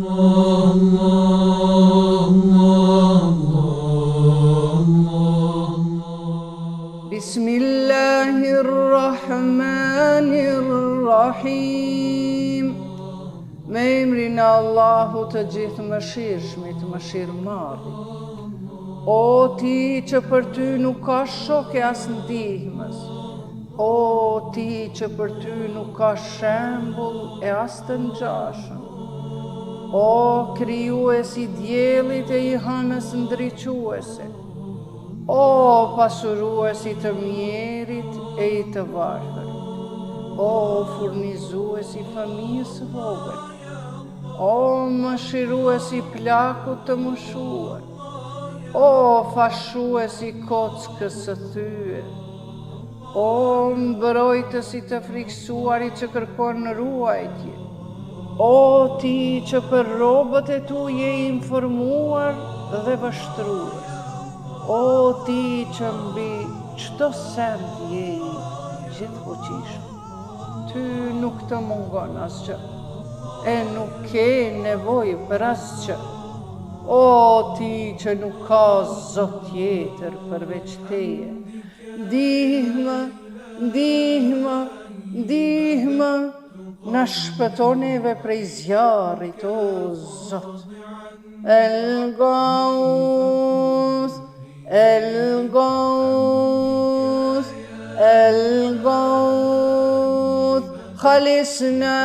Bismillahirrahmanirrahim. Me emrin e Allahut të gjithë mëshirshmit, mëshirëmarrit. O ti që për ty nuk ka shok e as ndihmës, o ti që për ty nuk ka shembull e as të ngjashëm, o krijuesi i diellit e i hënës ndriquese, o pasuruesi të mjerit e i të varfërit, o furnizuesi fëmijës së vogël, o mëshiruesi plakut të moshuar, o fashuesi kockës së thyer, o mbrojtësi të friksuarit që kërkon ruajtje, o ti që për robët e tu je informuar dhe vështrues, o ti që mbi çdo send je i gjithfuqishëm. Ty nuk të mungon asgjë, e nuk ke nevojë për asgjë. O ti që nuk ka zot tjetër përveç teje, ndihmë, ndihmë, ndihmë, na shpëton neve prej zjarrit, o Zot. El Gauth, El Gauth, El Gauth, خلصنا